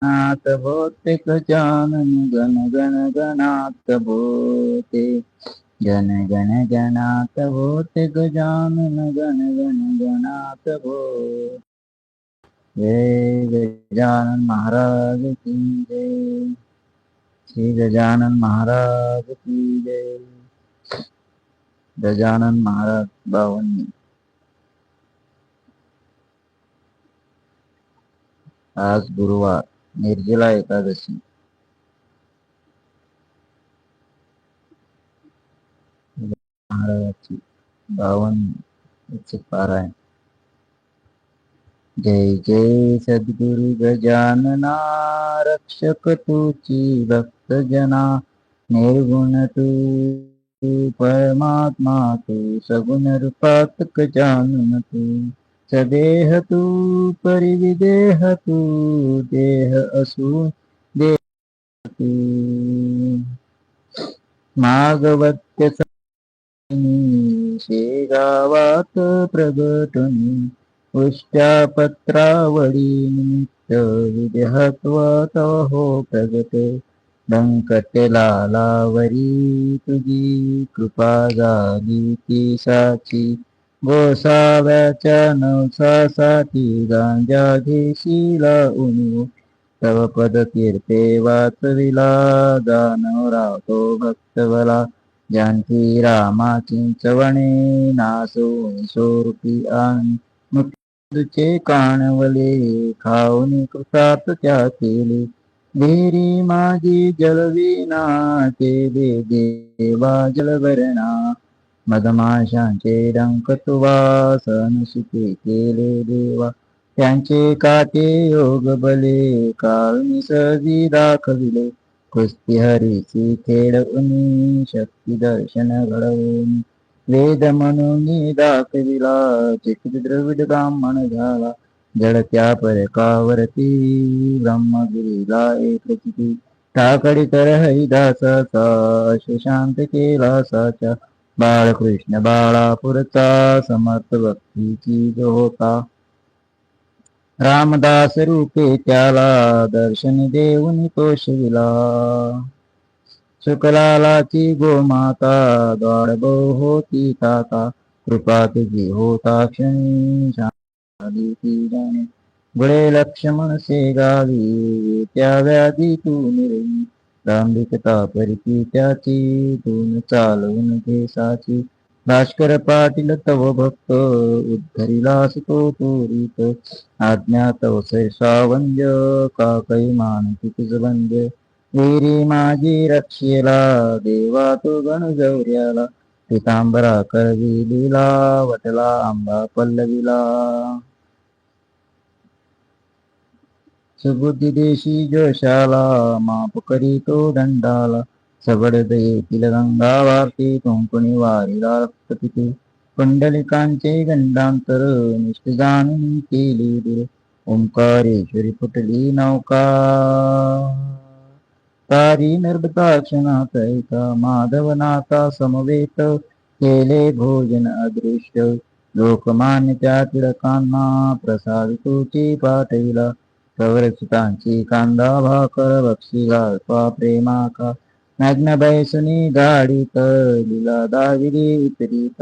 नाथ भोते गजानन गण गण गणात भोते गण गण गणात भोते गजानन गण गण गणात भोते. जय गजानन महाराज की जय. श्री गजानन महाराज की जय. गजानन महाराज बावन्नी. आज गुरुवार निर्जला एकादशी. महाराजांची 52 पारायण. जय जय सद्गुरु गजानना रक्षक तुची भक्त जना. निर्गुण तू परमात्मा तू सगुण रूपात गजानन तू. सदेह तू परिविदेह तू देह असू देह तू. मागवत्य शेगावात प्रगटनी उष्ट्यापत्रावळी निमित्त विदेहत्व हो प्रगट. व्यंकटलालावरी तुझी कृपा झाली ती साची. गोसाव्याच्या नवसासाठी गांजा घेशीला उणीव. तव पद कीर्ते वाचविला दानव रावतो भक्तवला. जानकी रामा चिंचवणे नासून स्वरूपी आणि मुक्तीचे काणवले. खाऊन कृतात त्या केले विहिरी माझी जलविना. केले देवा जलभरणा मधमाशांचे डंक तुवा. सण सुखे केले देवा त्यांचे काटे योग बले. काल निसर्गी दाखविले कुस्ती हरीची खेळवणी. शक्ती दर्शन घडवून वेद म्हणून दाखविला. चिकित द्रविड ब्राह्मण झाला जळत्या परकावरती. ब्रह्मगिरीला एक चिती टाकडी कर हरिदासाचा. अश शांत केला साचा बाळकृष्ण बाळापूरचा. समर्थ भक्तीची जो होता रामदास रूपे त्याला. दर्शन देऊन तोषविला शुकलालाची गोमाता. द्वाडबो होती ताता कृपा तुझी होता क्षणी. शांती ती जाणे गुळे लक्ष्मण से गावी. त्या व्याधी तू निरवी दांभिकता परिती त्याची. तून चालवून केसाची भास्कर पाटील तव भक्त. उद्धरिलास तो त्वरित आज्ञा तव सावंज. काकई मानती तुझ बंज विहिरी माझी रक्षेला. देवा तो गण गौर्याला पितांबरा करवी लीला. वटला आंबा पल्लविला सुबुद्धी देशी जोशाला. माप करी तो दंडाला सबड दयेतील गंगा वारती. कुंकुणी वारीला रक्तपिते कुंडलिकांचे गंडांतर. निष्ठ जाणून केली दूर ओंकारेश्वरी फुटली नौका. तारी नर्मदाक्षणात ऐका माधवनाथा समवेत. केले भोजन अदृष्ट लोकमान्य त्या टिळकांना. प्रसाद तुची पाठविला प्रवरचितांची कांदा भाकर. बक्षिला स्वा प्रेमाका नग्न बैसुनी गाडीत. लिला दाविली विपरीत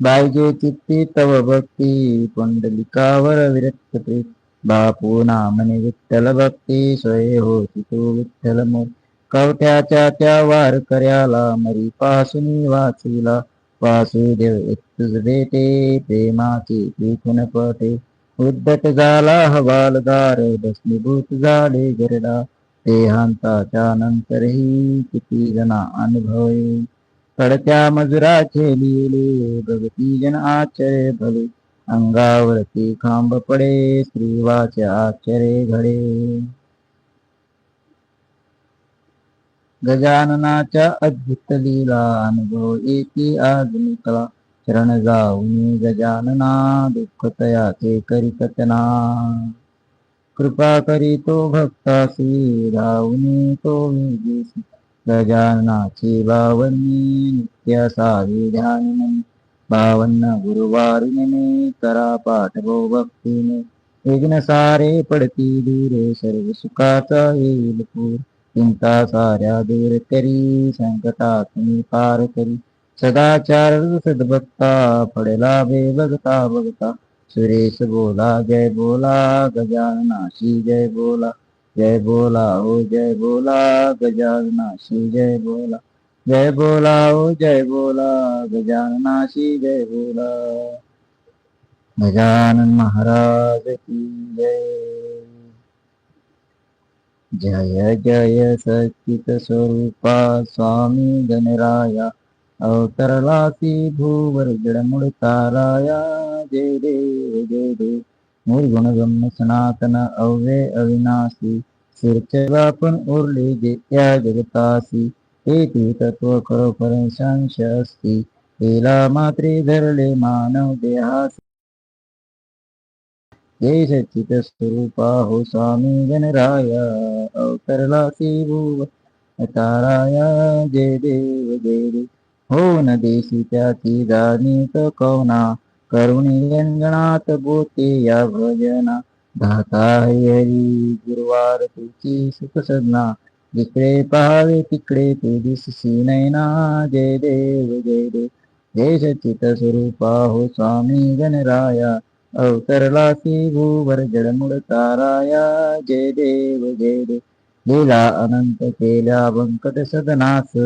बायजे चित्ती तव भक्ती. पुंडलिकावर विरक्त प्रीत बापू नामने विठ्ठल भक्ती. स्वये होती तू विठ्ठल मोर कवट्याच्या त्या वार कर्याला. मरी पासून वाचविला वासुदेव तुझ भेटे. प्रेमाची पीठून पटे उद्धट झाला हवालदार. भस्मीभूत झाले गरडा देहांताच्या नंतरही. किती जना अनुभवे पडत्या मजुराचे लिहिले. भगती जन आश्चर्य भले अंगावरती खांब पडे. श्रीवाचे आश्चर्य घडे. गजाननाच्या अद्भुत लीला अनुभव एकी आज निकला. शरण जाऊनी गजानना दुःख तयाचे करी कथना. कृपा करी तो भक्तासी धावूनी तो विजेसी. गजाननाची बावन्नी नित्य सावी ध्यान. 52 गुरुवारी करा पाठ भो भक्तीने. विघ्न सारे पडती दूर सर्व सुखाचा येईल पूर चिंता साऱ्या दूर करी संकटातून पार करी सदाचार सद्भक्ता फडला बे बघता बघता सुरेश बोला जय बोला गजाननाशी जय बोला जय बोला ओ जय बोला गजाननाशी जय बोला जय बोला ओ जय बोला गजाननाशी जय बोला गजानन महाराज की जय जय जय सच्चित स्वरूपा स्वामी गणराया अवतरलासी भूवर जडमुळ ताराया जय देव जय देव निर्गुण ब्रह्म सनातन अव्यय अविनाशी सिरचला पण उरले जे त्या जगतासी एक तत्व खरोखर संश असती केला मात्रे धरले मानव देहासी जय सच्चित स्वरूपा हो स्वामी गणराया अवतरलासी भुव ताराया जय देव जय देव हो न देशी त्याची जाणीत कवना करुणी रंगणात बोते या भजना धाता हरी गुरुवार तुझी सुख सदना जिकडे पहावे तिकडे तू दिसशी नैना जय देव जय देव जय सच्चित स्वरूपा हो स्वामी गणराया अवतरलासी भूवर जडमुळ ताराया जय देव जय देव लीला अनंत केल्या बंकट सदनास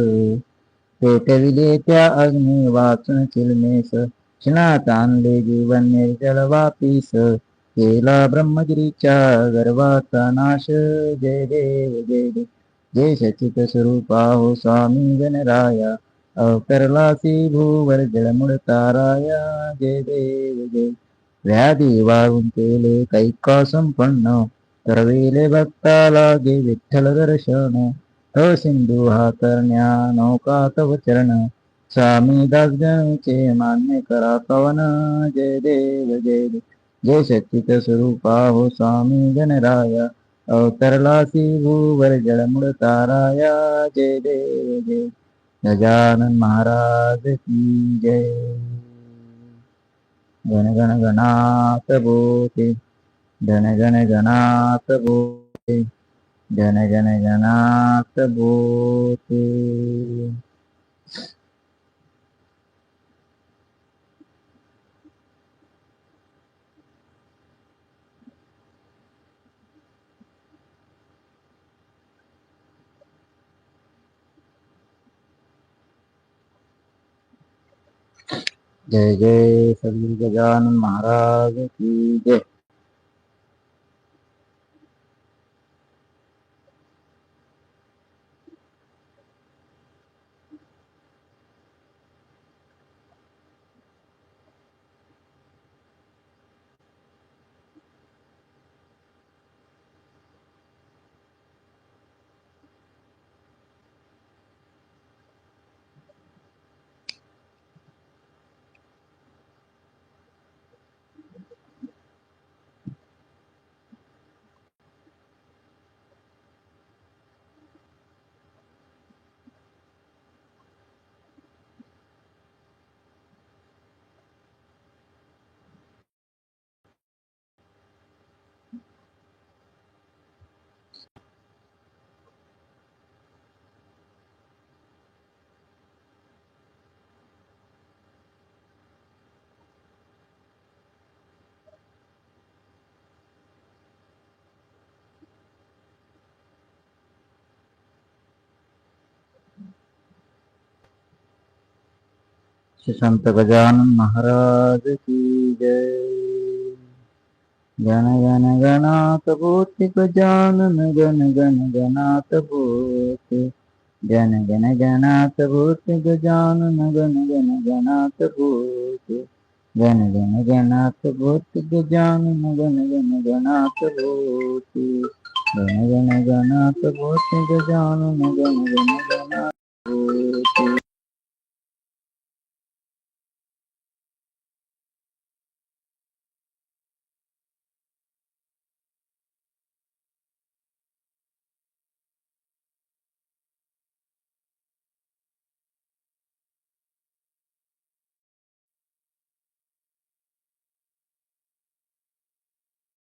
पेटविले त्या अग्नी वाचून चिलमेस क्षणात आणले जीवन निर्जल वापीस केला ब्रह्मगिरीच्या गर्भाचा नाश जय देव जय देव जय सचित स्वरूपा हो स्वामी गणराया अवतरलासी भूवर जळमुळ ताराया जय देव जय व्याधी वाळून केले कैका संपन्न करविले भक्ताला गे विठ्ठल दर्शन सिंधू हा करण्या नौका तव चरण स्वामी दासगणचे मान्य करा कवन जय देव जय देव जय सच्चित स्वरूपा हो स्वामी गणराया अवतरलासी भूवर जळमुळ ताराया जय देव जय गजानन महाराज की जय गण गण गणात बोते गण गण गणात बोते जन जन जनात बोते जय जय सद्गुरु गजानन महाराज की जय संत गजानन महाराज की जय गण गण गणात बोते गजानन गण गण गणात बोते गण गण गणात बोते गजानन गण गण गणात बोते गण गण गणात बोते गजानन गण गण गणात बोते गण गण गणात बोते गजानन गण गण गणात बोते